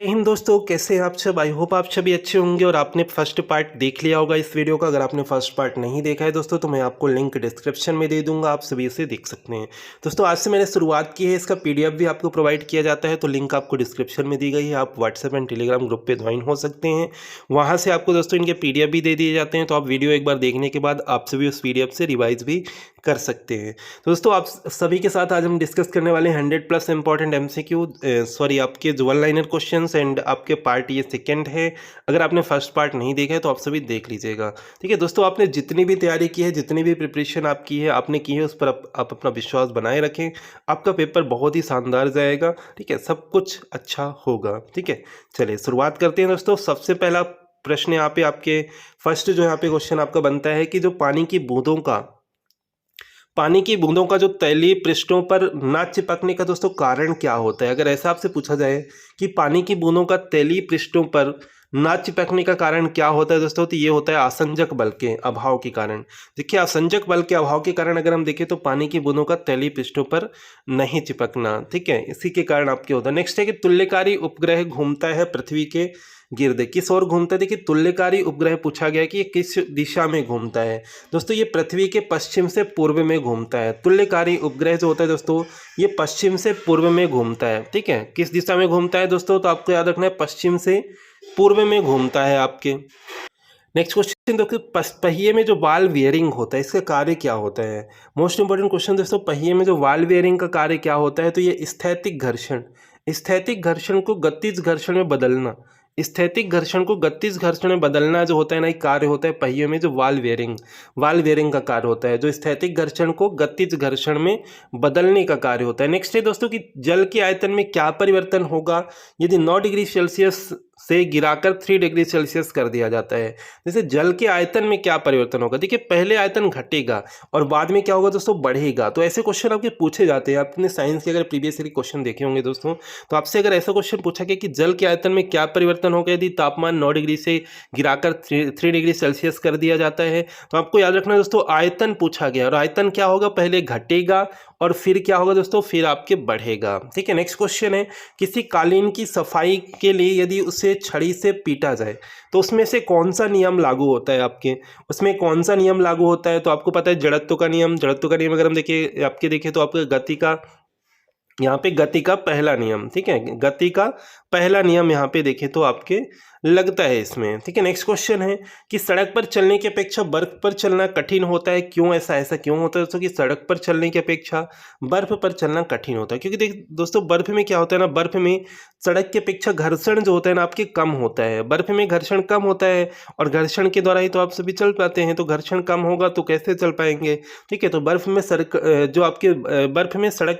जय हिंद दोस्तों, कैसे हैं आप सब। आई होप आप सभी अच्छे होंगे और आपने फर्स्ट पार्ट देख लिया होगा इस वीडियो का। अगर आपने फर्स्ट पार्ट नहीं देखा है दोस्तों तो मैं आपको लिंक डिस्क्रिप्शन में दे दूंगा, आप सभी इसे देख सकते हैं। दोस्तों आज से मैंने शुरुआत की है, इसका पीडीएफ भी आपको प्रोवाइड किया जाता है, तो लिंक आपको डिस्क्रिप्शन में दी गई है। आप व्हाट्सएप एंड टेलीग्राम ग्रुप पर ज्वाइन हो सकते हैं, वहाँ से आपको दोस्तों इनके पीडीएफ भी दे दिए जाते हैं। तो आप वीडियो एक बार देखने के बाद आप सभी उस पीडीएफ से रिवाइज भी कर सकते हैं। तो दोस्तों आप सभी के साथ आज हम डिस्कस करने वाले हैं 100+ इंपॉर्टेंट एमसीक्यू, सॉरी आपके जो वन लाइनर क्वेश्चंस एंड आपके पार्ट ये सेकंड है। अगर आपने फर्स्ट पार्ट नहीं देखा है तो आप सभी देख लीजिएगा। ठीक है दोस्तों, आपने जितनी भी तैयारी की है, जितनी भी प्रिपरेशन आप की है, आपने की है, उस पर आप अपना विश्वास बनाए रखें। आपका पेपर बहुत ही शानदार जाएगा। ठीक है, सब कुछ अच्छा होगा। ठीक है, चलिए शुरुआत करते हैं दोस्तों। सबसे पहला प्रश्न यहाँ पे आपके फर्स्ट जो यहाँ पे क्वेश्चन आपका बनता है कि जो पानी की बूंदों का जो तैलीय पृष्ठों पर ना चिपकने का दोस्तों कारण क्या होता है। अगर ऐसा आपसे पूछा जाए कि पानी की बूंदों का तैलीय पृष्ठों पर ना चिपकने का कारण क्या होता है दोस्तों, तो ये होता है आसंजक बल के अभाव के कारण। देखिए, आसंजक बल के अभाव के कारण अगर हम देखें तो पानी की बूंदों का तैलीय पृष्ठों पर नहीं चिपकना, ठीक है, इसी के कारण आपके होता है। नेक्स्ट है कि तुल्यकारी उपग्रह घूमता है पृथ्वी के गिर्द, किस ओर घूमता है। देखिए, तुल्यकारी उपग्रह पूछा गया कि ये किस दिशा में घूमता है। दोस्तों ये पृथ्वी के पश्चिम से पूर्व में घूमता है। तुल्यकारी उपग्रह जो होता है दोस्तों, ये पश्चिम से पूर्व में घूमता है। ठीक है, किस दिशा में घूमता है दोस्तों, तो आपको याद रखना है पश्चिम से पूर्व में घूमता है आपके। नेक्स्ट क्वेश्चन दोस्तों, पहिए में जो बॉल बियरिंग होता है इसका कार्य क्या होता है। मोस्ट इंपोर्टेंट क्वेश्चन दोस्तों, पहिए में जो बॉल बियरिंग का कार्य क्या होता है, तो ये स्थैतिक घर्षण को गतिज घर्षण में बदलना, स्थैतिक घर्षण को गतिज घर्षण में बदलना जो होता है ना, एक कार्य होता है पहियों में जो बॉल बियरिंग का कार्य होता है, जो स्थैतिक घर्षण को गतिज घर्षण में बदलने का कार्य होता है। नेक्स्ट है दोस्तों कि जल के आयतन में क्या परिवर्तन होगा यदि 9 डिग्री सेल्सियस से गिराकर 3 डिग्री सेल्सियस कर दिया जाता है। जैसे जल के आयतन में क्या परिवर्तन होगा, देखिए पहले आयतन घटेगा और बाद में क्या होगा दोस्तों, बढ़ेगा। तो ऐसे क्वेश्चन आपके पूछे जाते हैं। आपने साइंस के अगर प्रीवियस ईयर क्वेश्चन देखे होंगे दोस्तों, तो आपसे अगर ऐसा क्वेश्चन पूछा गया कि जल के आयतन में क्या परिवर्तन होगा यदि तापमान 9 डिग्री से गिराकर 3 डिग्री सेल्सियस कर दिया जाता है, तो आपको याद रखना दोस्तों आयतन पूछा गया और आयतन क्या होगा, पहले घटेगा और फिर क्या होगा दोस्तों, फिर आपके बढ़ेगा। ठीक है, नेक्स्ट क्वेश्चन है, किसी कालीन की सफाई के लिए यदि उसे छड़ी से पीटा जाए तो उसमें से कौन सा नियम लागू होता है आपके, उसमें कौन सा नियम लागू होता है। तो आपको पता है जड़त्व का नियम अगर हम देखें तो आपके गति का पहला नियम, ठीक है, गति का पहला नियम यहाँ पे देखें तो आपके लगता है इसमें। ठीक है, नेक्स्ट क्वेश्चन है कि सड़क पर चलने की अपेक्षा बर्फ पर चलना कठिन होता है, क्यों ऐसा क्यों होता है दोस्तों कि सड़क पर चलने की अपेक्षा बर्फ पर चलना कठिन होता है। क्योंकि देख दोस्तों, बर्फ में क्या होता है ना, बर्फ में सड़क की अपेक्षा घर्षण जो होता है ना आपके कम होता है। बर्फ में घर्षण कम होता है और घर्षण के द्वारा ही तो आप सभी चल पाते हैं। तो घर्षण कम होगा तो कैसे चल पाएंगे। ठीक है, तो बर्फ में सड़क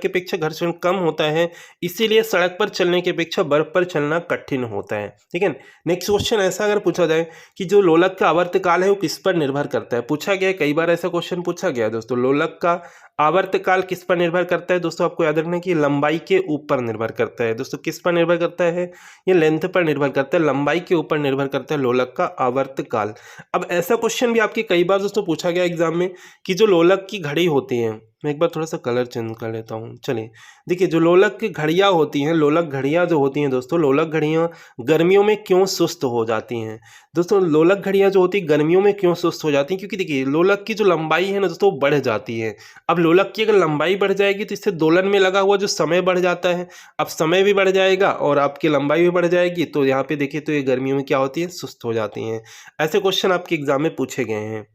की अपेक्षा घर्षण कम होता है, इसीलिए सड़क पर चलने की अपेक्षा बर्फ पर चलना कठिन होता है। ठीक है, नेक्स्ट क्वेश्चन ऐसा अगर पूछा जाए कि जो लोलक का आवर्तकाल है वो किस पर निर्भर करता है, पूछा गया कई बार ऐसा क्वेश्चन पूछा गया दोस्तों। लोलक का आवर्तकाल किस पर निर्भर करता है दोस्तों, आपको याद रखना है कि लंबाई के ऊपर निर्भर करता है। दोस्तों किस पर निर्भर करता है, ये लेंथ पर निर्भर करता है, लंबाई के ऊपर निर्भर करता है लोलक का आवर्तकाल। अब ऐसा क्वेश्चन भी आपके कई बार दोस्तों पूछा गया एग्जाम में कि जो लोलक की घड़ी होती है, मैं एक बार थोड़ा सा कलर चेंज कर लेता हूँ। चलिए देखिए, जो लोलक की घड़ियाँ होती हैं, लोलक घड़ियाँ जो होती हैं दोस्तों, लोलक घड़ियाँ गर्मियों में क्यों सुस्त हो जाती हैं दोस्तों। लोलक घड़ियाँ जो होती हैं गर्मियों में क्यों सुस्त हो जाती हैं, क्योंकि देखिए लोलक की जो लंबाई है ना दोस्तों बढ़ जाती है। अब लोलक की अगर लंबाई बढ़ जाएगी तो इससे दोलन में लगा हुआ जो समय बढ़ जाता है। अब समय भी बढ़ जाएगा और आपकी लंबाई भी बढ़ जाएगी, तो यहाँ पे देखिए तो ये गर्मियों में क्या होती है, सुस्त हो जाती हैं। ऐसे क्वेश्चन आपके एग्जाम में पूछे गए हैं।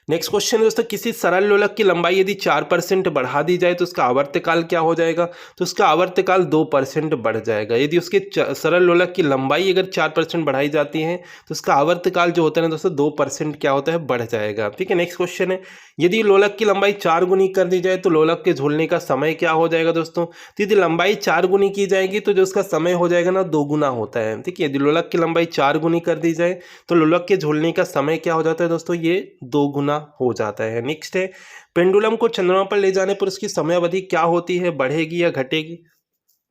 नेक्स्ट क्वेश्चन दोस्तों, किसी सरल लोलक की लंबाई यदि 4% बढ़ा दी जाए तो उसका आवर्तकाल क्या हो जाएगा, तो उसका आवर्तकाल 2% बढ़ जाएगा। यदि उसके सरल लोलक की लंबाई अगर 4% बढ़ाई जाती है तो उसका आवर्तकाल जो होता है ना दोस्तों 2% क्या होता है, बढ़ जाएगा। ठीक है, नेक्स्ट क्वेश्चन है, यदि लोलक की लंबाई 4 गुनी कर दी जाए तो लोलक के झूलने का समय क्या हो जाएगा दोस्तों। तो यदि लंबाई 4 गुनी की जाएगी तो जो उसका समय हो जाएगा ना 2 गुना होता है। ठीक है, यदि लोलक की लंबाई 4 गुनी कर दी जाए तो लोलक के झूलने का समय क्या हो जाता है दोस्तों, ये 2 गुना हो जाता है। नेक्स्ट है, पेंडुलम को चंद्रमा पर ले जाने पर उसकी समयावधि क्या होती है, बढ़ेगी या घटेगी।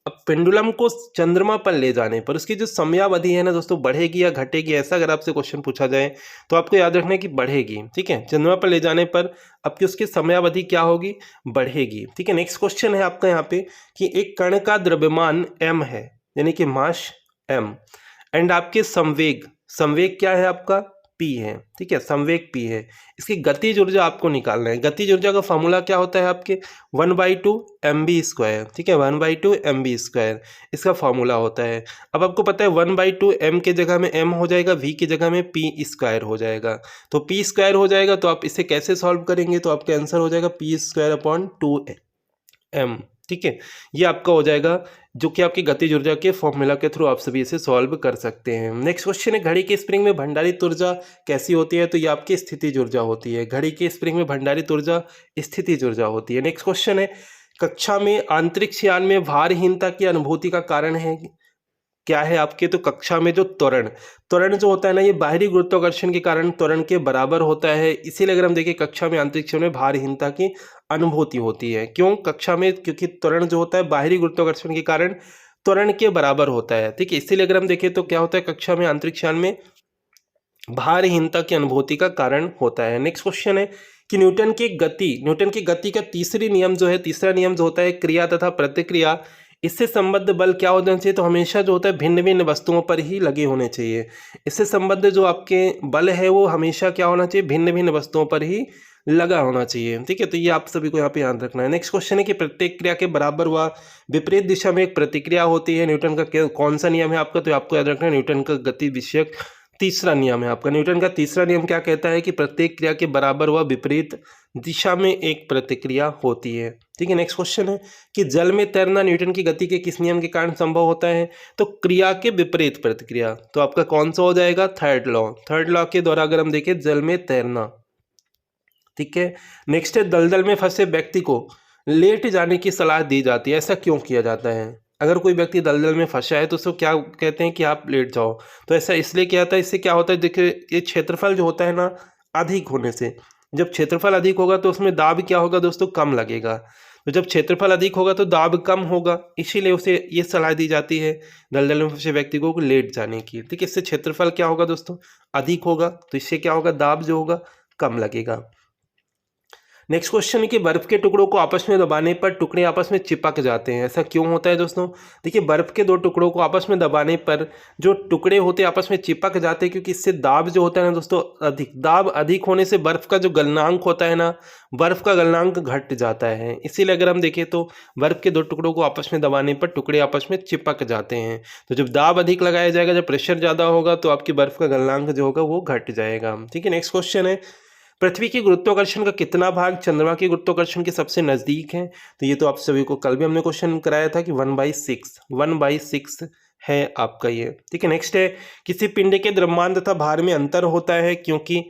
अब पेंडुलम को चंद्रमा पर ले जाने पर उसकी जो समयावधि है ना दोस्तों, बढ़ेगी या घटेगी, ऐसा अगर आपसे क्वेश्चन पूछा जाए तो आपको याद रखना है कि बढ़ेगी। ठीक है, चंद्रमा पर ले जाने पर आपकी उसकी समयावधि क्या होगी, बढ़ेगी। ठीक है, नेक्स्ट क्वेश्चन है आपका यहाँ पे कि एक कण का द्रव्यमान m है, यानी कि मास m, एंड आपके संवेग, संवेग क्या है आपका p है, ठीक है, संवेग p है। इसकी गतिज ऊर्जा आपको निकालना है। गतिज ऊर्जा का फॉर्मूला क्या होता है आपके 1/2 mv², ठीक है, 1/2 mv², इसका फॉर्मूला होता है। अब आपको पता है 1/2 m के जगह में m हो जाएगा, v की जगह में p² हो जाएगा, तो p² हो जाएगा। तो आप इसे कैसे सॉल्व करेंगे, तो आपका आंसर हो जाएगा p²/2m, ठीक है, ये आपका हो जाएगा, जो कि आपकी गतिज ऊर्जा के फॉर्मूला के थ्रू आप सभी इसे सॉल्व कर सकते हैं। नेक्स्ट क्वेश्चन है, घड़ी के स्प्रिंग में भंडारित ऊर्जा कैसी होती है, तो ये आपकी स्थितिज ऊर्जा होती है। घड़ी के स्प्रिंग में भंडारित ऊर्जा स्थितिज ऊर्जा होती है। नेक्स्ट क्वेश्चन है, कक्षा में अंतरिक्ष यान में भारहीनता की अनुभूति का कारण है क्या है आपके, तो कक्षा में जो त्वरण, त्वरण जो होता है ना, ये बाहरी गुरुत्वाकर्षण के कारण त्वरण के बराबर होता है। इसीलिए अगर हम देखें कक्षा में अंतरिक्ष में भारहीनता की अनुभूति होती है। क्यों कक्षा में, क्योंकि त्वरण जो होता है बाहरी गुरुत्वाकर्षण के कारण त्वरण के बराबर होता है, ठीक है। इसीलिए अगर हम देखें तो क्या होता है, कक्षा में अंतरिक्ष यान में भारहीनता की अनुभूति का कारण होता है। नेक्स्ट क्वेश्चन है कि न्यूटन की गति का तीसरा नियम जो होता है क्रिया तथा प्रतिक्रिया, इससे संबद्ध बल क्या होना चाहिए, तो हमेशा जो होता है भिन्न भिन्न वस्तुओं पर ही लगे होने चाहिए। इससे संबद्ध जो आपके बल है वो हमेशा क्या होना चाहिए, भिन्न भिन्न वस्तुओं पर ही लगा होना चाहिए, ठीक है। तो ये आप सभी को यहाँ पे याद रखना है। नेक्स्ट क्वेश्चन है कि प्रत्येक क्रिया के बराबर व विपरीत दिशा में एक प्रतिक्रिया होती है। न्यूटन का कौन सा नियम है आपका, तो आपको याद रखना है न्यूटन का गति विषयक तीसरा नियम है आपका। न्यूटन का तीसरा नियम क्या कहता है कि प्रत्येक क्रिया के बराबर व विपरीत दिशा में एक प्रतिक्रिया होती है, ठीक है। नेक्स्ट क्वेश्चन है कि जल में तैरना न्यूटन की गति के किस नियम के कारण संभव होता है, तो क्रिया के विपरीत प्रतिक्रिया। तो आपका कौन सा हो जाएगा, थर्ड लॉ के द्वारा अगर हम देखें जल में तैरना, ठीक है। नेक्स्ट है, दलदल में फंसे व्यक्ति को लेट जाने की सलाह दी जाती है, ऐसा क्यों किया जाता है। अगर कोई व्यक्ति दलदल में फंसा है तो उसको क्या कहते हैं कि आप लेट जाओ, तो ऐसा इसलिए किया जाता है। इससे क्या होता है, देखिए ये क्षेत्रफल जो होता है ना अधिक होने से, जब क्षेत्रफल अधिक होगा तो उसमें दाब क्या होगा दोस्तों, कम लगेगा। तो जब क्षेत्रफल अधिक होगा तो दाब कम होगा, इसीलिए उसे ये सलाह दी जाती है दलदल में फंसे व्यक्ति को लेट जाने की, ठीक है। इससे क्षेत्रफल क्या होगा दोस्तों, अधिक होगा, तो इससे क्या होगा, दाब जो होगा कम लगेगा। नेक्स्ट क्वेश्चन है कि बर्फ के टुकड़ों को आपस में दबाने पर टुकड़े आपस में चिपक जाते हैं, ऐसा क्यों होता है दोस्तों। देखिए बर्फ के दो टुकड़ों को आपस में दबाने पर जो टुकड़े होते हैं आपस में चिपक जाते हैं, क्योंकि इससे दाब जो होता है ना दोस्तों दाब अधिक होने से बर्फ का जो गलनांक होता है ना, बर्फ का गलनांक घट जाता है। इसीलिए अगर हम देखें तो बर्फ के दो टुकड़ों को आपस में दबाने पर टुकड़े आपस में चिपक जाते हैं। तो जब दाब अधिक लगाया जाएगा, जब प्रेशर ज़्यादा होगा तो आपकी बर्फ का गलनांक जो होगा वो घट जाएगा, ठीक है। नेक्स्ट क्वेश्चन है, पृथ्वी की गुरुत्वाकर्षण का कितना भाग चंद्रमा के गुरुत्वाकर्षण के सबसे नजदीक है, तो ये तो आप सभी को कल भी हमने क्वेश्चन कराया था कि 1/6 है आपका ये, ठीक है। नेक्स्ट है, किसी पिंड के द्रव्यमान तथा भार में अंतर होता है क्योंकि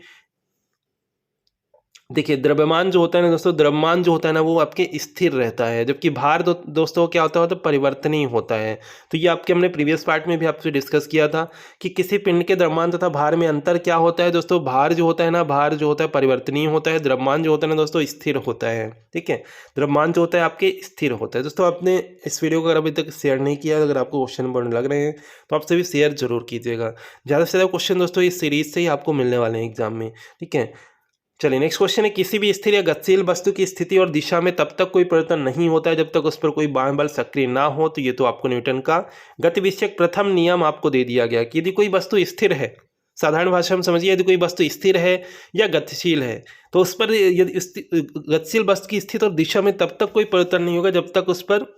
देखिए द्रव्यमान जो होता है ना दोस्तों, द्रव्यमान जो होता है ना वो आपके स्थिर रहता है, जबकि भार दोस्तों क्या होता है तो परिवर्तनीय होता है। तो ये आपके हमने प्रीवियस पार्ट में भी आपसे डिस्कस किया था कि किसी पिंड के द्रव्यमान तथा भार में अंतर क्या होता है दोस्तों। भार जो होता है ना, भार जो होता है परिवर्तनीय होता है, द्रव्यमान जो होता है ना दोस्तों स्थिर होता है, ठीक है। द्रव्यमान जो होता है आपके स्थिर होता है। दोस्तों आपने इस वीडियो को अगर अभी तक शेयर नहीं किया, अगर आपको क्वेश्चन बढ़ने लग रहे हैं तो आप सभी शेयर जरूर कीजिएगा। ज़्यादा से ज़्यादा क्वेश्चन दोस्तों इस सीरीज से ही आपको मिलने वाले हैं एग्जाम में, ठीक है। चलिए नेक्स्ट क्वेश्चन है, किसी भी स्थिर या गतिशील वस्तु की स्थिति और दिशा में तब तक कोई परिवर्तन नहीं होता है जब तक उस पर कोई बाह्य बल सक्रिय ना हो। तो ये तो आपको न्यूटन का गति विषयक प्रथम नियम आपको दे दिया गया कि यदि कोई वस्तु स्थिर है, साधारण भाषा में समझिए, यदि कोई वस्तु स्थिर है या गतिशील है तो उस पर यदि गतिशील वस्तु की स्थिति और दिशा में तब तक कोई परिवर्तन नहीं होगा जब तक उस पर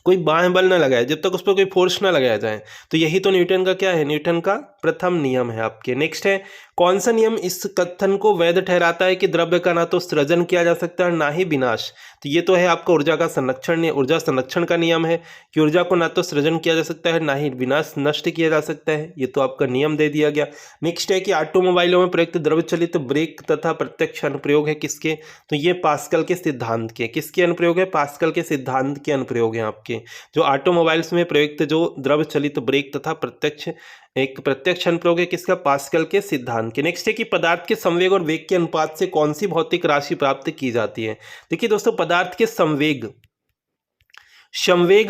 कोई बाह्य बल ना लगाए, जब तक उस पर कोई फोर्स ना लगाया जाए। तो यही तो न्यूटन का क्या है, न्यूटन का प्रथम नियम है आपके। नेक्स्ट है, कौन सा नियम इस कथन को वैध ठहराता है कि द्रव्य का ना तो सृजन किया जा सकता है ना ही विनाश। तो ये तो है आपका ऊर्जा संरक्षण का नियम है कि ऊर्जा को ना तो सृजन किया जा सकता है ना ही विनाश नष्ट किया जा सकता है, ये तो आपका नियम दे दिया गया। नेक्स्ट है कि ऑटोमोबाइलों में प्रयुक्त द्रव्य चलित ब्रेक तथा प्रत्यक्ष अनुप्रयोग है किसके, तो ये पास्कल के सिद्धांत के, किसके अनुप्रयोग है, पास्कल के सिद्धांत के अनुप्रयोग है आपके। जो ऑटोमोबाइल्स में प्रयुक्त जो द्रव्य चलित ब्रेक तथा प्रत्यक्ष अनुप्रयोग है किसका, पास्कल के सिद्धांत के। नेक्स्ट है कि पदार्थ के संवेग और वेग के अनुपात से कौन सी भौतिक राशि प्राप्त की जाती है। देखिए दोस्तों पदार्थ के संवेग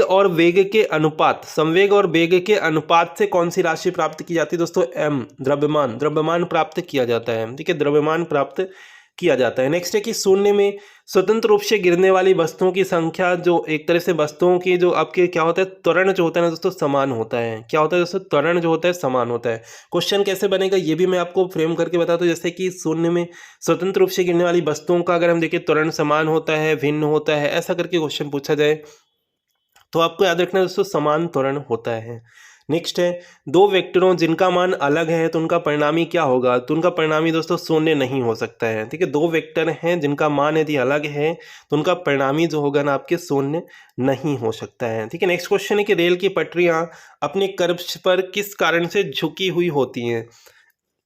और वेग के अनुपात से कौन सी राशि प्राप्त की जाती है दोस्तों, m द्रव्यमान प्राप्त किया जाता है, ठीक है, द्रव्यमान प्राप्त किया जाता है। नेक्स्ट है कि शून्य में स्वतंत्र रूप से गिरने वाली वस्तुओं की संख्या, जो एक तरह से वस्तुओं की जो आपके क्या होता है, त्वरण जो होता है ना दोस्तों समान होता है। क्या होता है दोस्तों, त्वरण जो होता है समान होता है। क्वेश्चन कैसे बनेगा ये भी मैं आपको फ्रेम करके बताता हूँ। जैसे कि शून्य में स्वतंत्र रूप से गिरने वाली वस्तुओं का अगर हम देखें त्वरण समान होता है, भिन्न होता है, ऐसा करके क्वेश्चन पूछा जाए तो आपको याद रखना है दोस्तों समान त्वरण होता है। नेक्स्ट है दो वेक्टरों जिनका मान अलग है तो उनका परिणामी क्या होगा, तो उनका परिणामी दोस्तों शून्य नहीं हो सकता है। ठीक है, दो वेक्टर हैं जिनका मान यदि अलग है तो उनका परिणामी जो होगा ना आपके शून्य नहीं हो सकता है। ठीक है, नेक्स्ट क्वेश्चन है कि रेल की पटरियां अपने कर्व्स पर किस कारण से झुकी हुई होती हैं,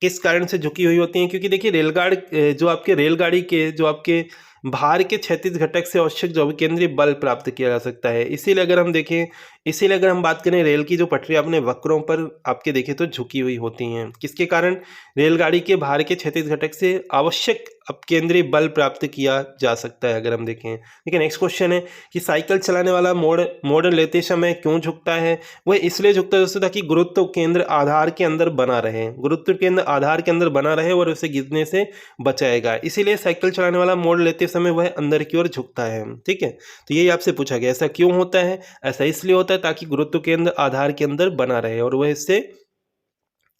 किस कारण से झुकी हुई होती हैं, क्योंकि देखिए रेलगाड़ी जो आपके रेलगाड़ी के जो आपके भार के क्षैतिज घटक से आवश्यक जो केंद्रीय बल प्राप्त किया जा सकता है। इसीलिए अगर हम देखें, इसीलिए अगर हम बात करें रेल की जो पटरी अपने वक्रों पर आपके देखें तो झुकी हुई होती हैं, किसके कारण, रेलगाड़ी के भार के क्षैतिज घटक से आवश्यक अपकेंद्री बल प्राप्त किया जा सकता है अगर हम देखें। ठीक है, नेक्स्ट क्वेश्चन है कि साइकिल चलाने वाला मोड़ लेते समय क्यों झुकता है, वह इसलिए झुकता है दोस्तों ताकि गुरुत्व केंद्र आधार के अंदर बना रहे, गुरुत्व केंद्र आधार के अंदर बना रहे और उसे गिरने से बचाएगा, इसीलिए साइकिल चलाने वाला मोड़ लेते समय वह अंदर की ओर झुकता है। ठीक है, तो यही आपसे पूछा गया ऐसा क्यों होता है, ऐसा इसलिए होता है ताकि गुरुत्व केंद्र आधार के अंदर बना रहे और वह इससे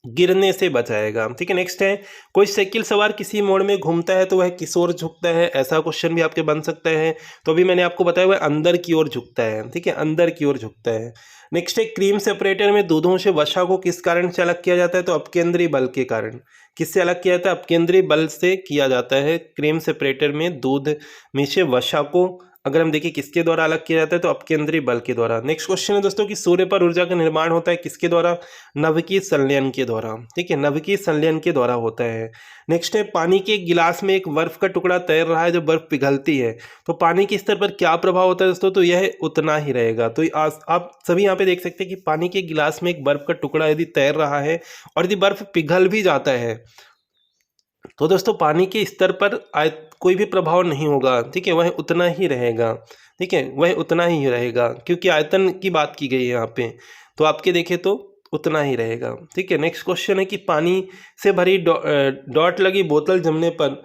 गिरने से बचाएगा। ठीक है, नेक्स्ट है कोई साइकिल सवार किसी मोड़ में घूमता है तो वह किस ओर झुकता है, ऐसा क्वेश्चन भी आपके बन सकता है। तो अभी मैंने आपको बताया वह अंदर की ओर झुकता है। ठीक है, अंदर की ओर झुकता है। नेक्स्ट है क्रीम सेपरेटर में दूधों से वसा को किस कारण से अलग किया जाता है, तो अपकेंद्री बल के कारण। किससे अलग किया जाता है, अपकेंद्री बल से किया जाता है। क्रीम सेपरेटर में दूध में से वसा को अगर हम देखिए किसके द्वारा अलग किया जाता है, तो अपकेंद्रीय बल के द्वारा। नेक्स्ट क्वेश्चन है दोस्तों कि सूर्य पर ऊर्जा का निर्माण होता है किसके द्वारा, नाभिकीय संलयन के द्वारा। ठीक है, नाभिकीय संलयन के द्वारा होता है। नेक्स्ट है पानी के गिलास में एक बर्फ का टुकड़ा तैर रहा है, जब बर्फ पिघलती है तो पानी के स्तर पर क्या प्रभाव होता है दोस्तों, तो यह उतना ही रहेगा। तो आप सभी यहाँ पे देख सकते हैं कि पानी के गिलास में एक बर्फ का टुकड़ा यदि तैर रहा है और यदि बर्फ पिघल भी जाता है तो दोस्तों पानी के स्तर पर कोई भी प्रभाव नहीं होगा। ठीक है, वह उतना ही रहेगा। ठीक है, वह उतना ही रहेगा क्योंकि आयतन की बात की गई है यहाँ पे, तो आपके देखें तो उतना ही रहेगा। ठीक है, नेक्स्ट क्वेश्चन है कि पानी से भरी डॉट लगी बोतल जमने पर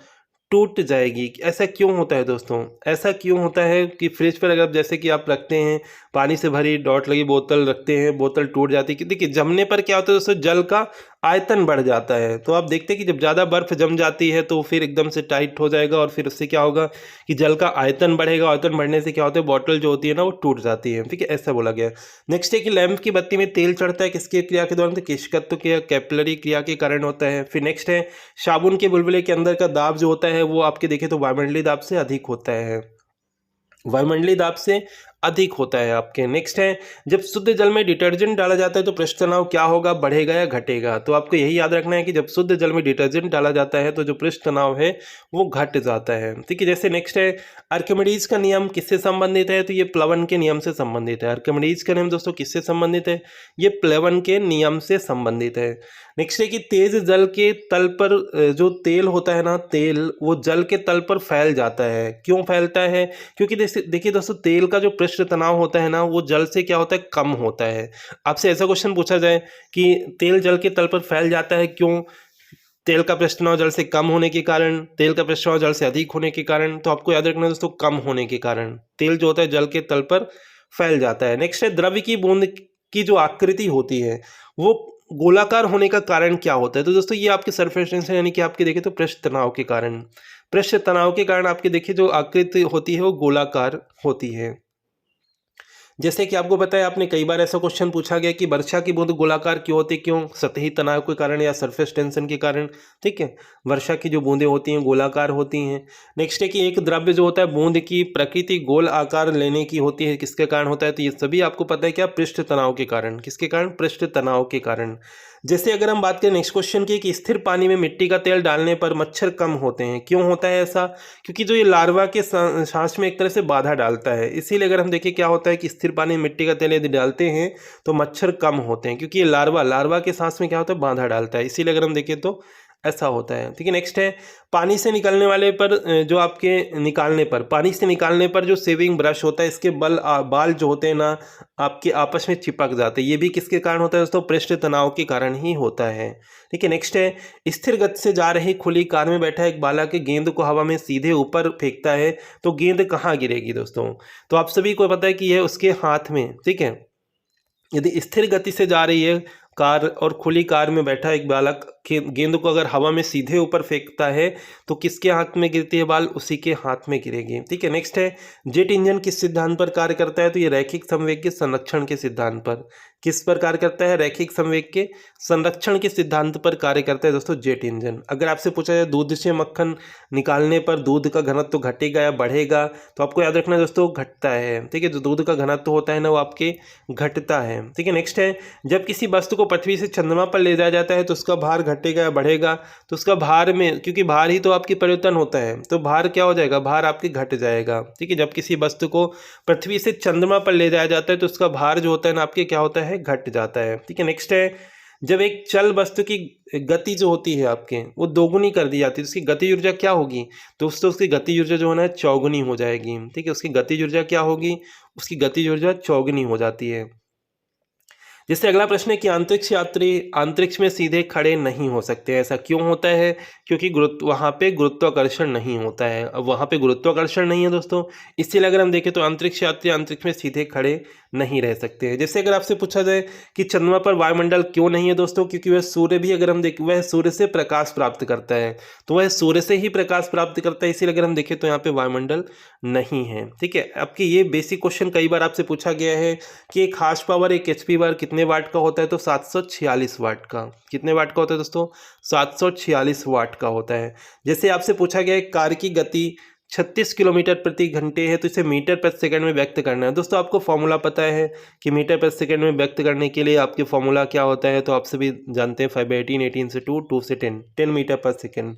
टूट जाएगी, ऐसा क्यों होता है दोस्तों, ऐसा क्यों होता है कि फ्रिज पर अगर जैसे कि आप रखते हैं पानी से भरी डॉट लगी बोतल रखते हैं, बोतल टूट जाती है। देखिए जमने पर क्या होता है दोस्तों, जल का आयतन बढ़ जाता है। तो आप देखते हैं कि जब ज़्यादा बर्फ जम जाती है तो फिर एकदम से टाइट हो जाएगा और फिर उससे क्या होगा कि जल का आयतन बढ़ेगा। आयतन बढ़ने से क्या होता है, बॉटल जो होती है ना वो टूट जाती है। ठीक है, ऐसा बोला गया। नेक्स्ट है कि लैंप की बत्ती में तेल चढ़ता है किसकी क्रिया के दौरान, तो केशकत्व के कैपिलरी क्रिया के कारण होता है। फिर नेक्स्ट है साबुन के बुलबुले के अंदर का दाब जो होता है वो आपके देखें तो वायुमंडलीय दाब से अधिक होता है, वायुमंडलीय दाब से अधिक होता है आपके। नेक्स्ट है जब शुद्ध जल में डिटर्जेंट डाला जाता है तो पृष्ठ तनाव क्या होगा, बढ़ेगा या घटेगा। तो आपको यही याद रखना है कि जब शुद्ध जल में डिटर्जेंट डाला जाता है तो जो पृष्ठ तनाव है वो घट जाता है। ठीक है, जैसे नेक्स्ट है आर्किमिडीज का नियम किससे संबंधित है, तो ये प्लवन के नियम से संबंधित है। आर्किमिडीज का नियम दोस्तों किससे संबंधित है, ये प्लवन के नियम से संबंधित है। नेक्स्ट है कि तेज जल के तल पर जो तेल होता है ना, तेल वो जल के तल पर फैल जाता है। क्यों फैलता है, क्योंकि देखिए दोस्तों तेल का जो पृष्ठ तनाव होता है ना वो जल से क्या होता है, कम होता है। आपसे ऐसा क्वेश्चन पूछा जाए कि तेल जल के तल पर फैल जाता है क्यों, तेल का पृष्ठ तनाव जल से कम होने के कारण, तेल का पृष्ठ तनाव जल से अधिक होने के कारण। तो आपको याद रखना है दोस्तों कम होने के कारण तेल जो होता है जल के तल पर फैल जाता है। नेक्स्ट है द्रव्य की बूंद की जो आकृति होती है वो गोलाकार होने का कारण क्या होता है, तो दोस्तों ये आपके सरफेस टेंशन यानी कि आपके देखें तो पृष्ठ तनाव के कारण, पृष्ठ तनाव के कारण आपके देखिए जो आकृति होती है वो गोलाकार होती है। जैसे कि आपको पता है आपने कई बार ऐसा क्वेश्चन पूछा गया कि वर्षा की बूंद गोलाकार क्यों होती है, क्यों, सतही तनाव के कारण या सरफेस टेंशन के कारण। ठीक है, वर्षा की जो बूंदें होती हैं गोलाकार होती हैं। नेक्स्ट है कि एक द्रव्य जो होता है बूंद की प्रकृति गोल आकार लेने की होती है, किसके कारण होता है, तो ये सभी आपको पता है क्या, पृष्ठ तनाव के कारण। किसके कारण, पृष्ठ तनाव के कारण। जैसे अगर हम बात करें नेक्स्ट क्वेश्चन की कि स्थिर पानी में मिट्टी का तेल डालने पर मच्छर कम होते हैं, क्यों होता है ऐसा, क्योंकि जो ये लार्वा के सांस में एक तरह से बाधा डालता है। इसीलिए अगर हम देखें क्या होता है कि स्थिर पानी में मिट्टी का तेल यदि डालते हैं तो मच्छर कम होते हैं, क्योंकि ये लार्वा के सांस में क्या होता है, बाधा डालता है। इसीलिए अगर हम देखें तो ऐसा होता है। ठीक है, नेक्स्ट है पानी से निकलने वाले पर जो आपके निकालने पर पानी से निकालने पर जो शेविंग ब्रश होता है इसके बाल जो होते हैं ना आपके आपस में चिपक जाते हैं। ये भी किसके कारण होता है दोस्तों? पृष्ठ तनाव के कारण ही होता है। ठीक है, नेक्स्ट है स्थिर गति से जा रही खुली कार में बैठा एक बालक गेंद को हवा में सीधे ऊपर फेंकता है तो गेंद कहाँ गिरेगी दोस्तों? तो आप सभी को पता है कि यह उसके हाथ में। ठीक है, यदि स्थिर गति से जा रही है कार और खुली कार में बैठा एक बालक गेंद को अगर हवा में सीधे ऊपर फेंकता है तो किसके हाथ में गिरती है बाल? उसी के हाथ में गिरेगी। ठीक है, नेक्स्ट है जेट इंजन किस सिद्धांत पर कार्य करता है? तो ये रैखिक संवेग के संरक्षण के सिद्धांत पर। किस पर कार्य करता है? रैखिक संवेग के संरक्षण के सिद्धांत पर कार्य करता है दोस्तों जेट इंजन। अगर आपसे पूछा जाए दूध से मक्खन निकालने पर दूध का घनत्व तो घटेगा या बढ़ेगा, तो आपको याद रखना है दोस्तों घटता है। ठीक है, जो दूध का घनत्व होता है ना वो आपके घटता है। ठीक है, नेक्स्ट है जब किसी वस्तु को पृथ्वी से चंद्रमा पर ले जाया जाता है तो उसका भार घटेगा या बढ़ेगा? तो उसका भार में, क्योंकि भार ही तो आपकी परिवर्तन होता है, तो भार क्या हो जाएगा? भार आपके घट जाएगा। ठीक है, जब किसी वस्तु को पृथ्वी से चंद्रमा पर ले जाया जाता है तो उसका भार जो होता है ना आपके क्या होता है? घट जाता है। ठीक है, नेक्स्ट है जब एक चल वस्तु की गति जो होती है आपके वो दोगुनी कर दी जाती है तो उसकी गति ऊर्जा क्या होगी? दोस्तों उसकी गति ऊर्जा जो है ना चौगुनी हो जाएगी। ठीक है, उसकी गति ऊर्जा क्या होगी? उसकी गति ऊर्जा चौगुनी हो जाती है। जिससे अगला प्रश्न है कि अंतरिक्ष यात्री अंतरिक्ष में सीधे खड़े नहीं हो सकते। ऐसा क्यों होता है? क्योंकि वहाँ पे गुरुत्वाकर्षण नहीं होता है। अब वहाँ पे गुरुत्वाकर्षण नहीं है दोस्तों, इसलिए अगर हम देखें तो अंतरिक्ष यात्री अंतरिक्ष में सीधे खड़े नहीं रह सकते हैं। जैसे अगर आपसे पूछा जाए कि चंद्रमा पर वायुमंडल क्यों नहीं है दोस्तों? क्योंकि वह सूर्य भी अगर हम देखें वह सूर्य से प्रकाश प्राप्त करता है, तो वह सूर्य से ही प्रकाश प्राप्त करता है, इसीलिए अगर हम देखें तो यहाँ पे वायुमंडल नहीं है। ठीक है, आपके ये बेसिक क्वेश्चन कई बार आपसे पूछा गया है कि एक हार्स पावर एक HP बार कितने वाट का होता है? तो 746 वाट का। कितने वाट का होता है दोस्तों? 746 वाट का होता है। जैसे आपसे पूछा गया है कार की गति 36 किलोमीटर प्रति घंटे है तो इसे मीटर प्रति सेकंड में व्यक्त करना है। दोस्तों आपको फॉर्मूला पता है कि मीटर प्रति सेकंड में व्यक्त करने के लिए आपके फॉर्मूला क्या होता है? तो आप सभी जानते हैं 5/18, 18 से 2, 2 से 10, 10 मीटर पर सेकंड,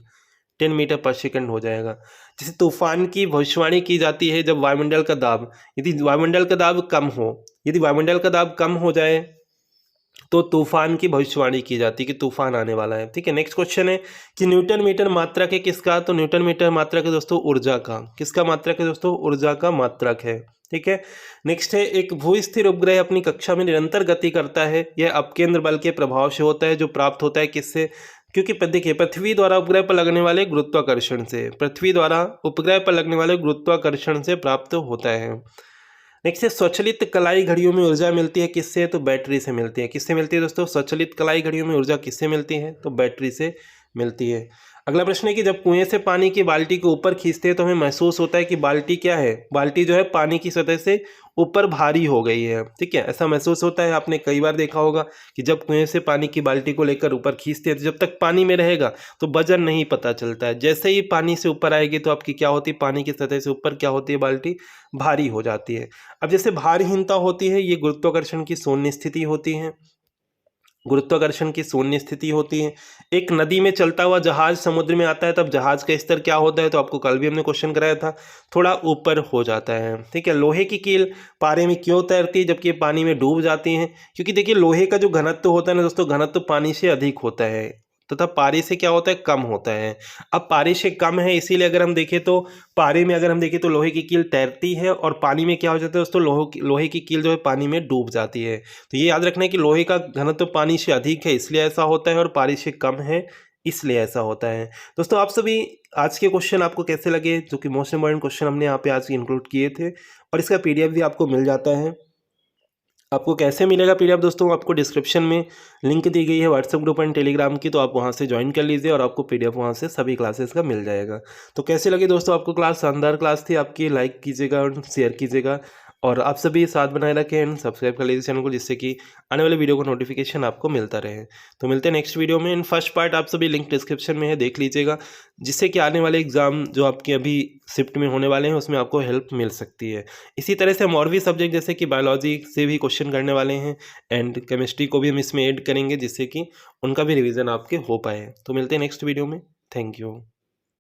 10 मीटर पर सेकंड हो जाएगा। जैसे तूफान की भविष्यवाणी की जाती है जब वायुमंडल का दाब, यदि वायुमंडल का दाब कम हो, यदि वायुमंडल का दाब कम हो जाए तो तूफान की भविष्यवाणी की जाती है कि तूफान आने वाला है। ठीक है, नेक्स्ट क्वेश्चन है कि न्यूटन मीटर मात्रक है किसका? तो न्यूटन मीटर मात्रक है दोस्तों ऊर्जा का। किसका मात्रक है दोस्तों? ऊर्जा का मात्रक है। ठीक है, नेक्स्ट है एक भूस्थिर उपग्रह अपनी कक्षा में निरंतर गति करता है, यह अपकेंद्र बल के प्रभाव से होता है जो प्राप्त होता है किससे? क्योंकि देखिए पृथ्वी द्वारा उपग्रह पर लगने वाले गुरुत्वाकर्षण से, पृथ्वी द्वारा उपग्रह पर लगने वाले गुरुत्वाकर्षण से प्राप्त होता है। नेक्स्ट है स्वचालित कलाई घड़ियों में ऊर्जा मिलती है किससे? तो बैटरी से मिलती है। किससे मिलती है दोस्तों? स्वचालित कलाई घड़ियों में ऊर्जा किससे मिलती है? तो बैटरी से मिलती है। अगला प्रश्न है कि जब कुएं से पानी की बाल्टी को ऊपर खींचते हैं तो हमें महसूस होता है कि बाल्टी क्या है? बाल्टी जो है पानी की सतह से ऊपर भारी हो गई है। ठीक है, ऐसा महसूस होता है। आपने कई बार देखा होगा कि जब कुएं से पानी की बाल्टी को लेकर ऊपर खींचते हैं तो जब तक पानी में रहेगा तो वजन नहीं पता चलता है। जैसे ही पानी से ऊपर आएगी तो आपकी क्या होती है? पानी की सतह से ऊपर क्या होती है? बाल्टी भारी हो जाती है। अब जैसे भारहीनता होती है ये गुरुत्वाकर्षण की शून्य स्थिति होती है, गुरुत्वाकर्षण की शून्य स्थिति होती है। एक नदी में चलता हुआ जहाज समुद्र में आता है तब जहाज का स्तर क्या होता है? तो आपको कल भी हमने क्वेश्चन कराया था, थोड़ा ऊपर हो जाता है। ठीक है, लोहे की कील पारे में क्यों तैरती है जबकि पानी में डूब जाती है? क्योंकि देखिए लोहे का जो घनत्व होता है ना दोस्तों, घनत्व पानी से अधिक होता है तथा पारे से क्या होता है? कम होता है। अब पारे से कम है इसीलिए अगर हम देखें तो पारे में अगर हम देखें तो लोहे की कील तैरती है और पानी में क्या हो जाता है दोस्तों? लोहे की कील जो है पानी में डूब जाती है। तो ये याद रखना है कि लोहे का घनत्व पानी से अधिक है इसलिए ऐसा होता है और पारे से कम है इसलिए ऐसा होता है। दोस्तों आप सभी आज के क्वेश्चन आपको कैसे लगे? जो कि मोस्ट इंपॉर्टेंट क्वेश्चन हमने यहाँ पे आज इंक्लूड किए थे और इसका PDF भी आपको मिल जाता है। आपको कैसे मिलेगा PDF दोस्तों? आपको डिस्क्रिप्शन में लिंक दी गई है व्हाट्सएप ग्रुप एंड टेलीग्राम की, तो आप वहां से ज्वाइन कर लीजिए और आपको PDF वहां से सभी क्लासेस का मिल जाएगा। तो कैसे लगे दोस्तों आपको क्लास? शानदार क्लास थी आपकी। लाइक कीजिएगा और शेयर कीजिएगा और आप सभी साथ बनाए रखें एंड सब्सक्राइब कर लीजिए चैनल को, जिससे कि आने वाले वीडियो का नोटिफिकेशन आपको मिलता रहे। तो मिलते हैं नेक्स्ट वीडियो में। इन फर्स्ट पार्ट आप सभी लिंक डिस्क्रिप्शन में है, देख लीजिएगा, जिससे कि आने वाले एग्जाम जो आपके अभी शिफ्ट में होने वाले हैं उसमें आपको हेल्प मिल सकती है। इसी तरह से हम और भी सब्जेक्ट जैसे कि बायोलॉजी से भी क्वेश्चन करने वाले हैं एंड केमिस्ट्री को भी हम इसमें ऐड करेंगे, जिससे कि उनका भी रिविजन आपके हो पाए। तो मिलते हैं नेक्स्ट वीडियो में। Thank you.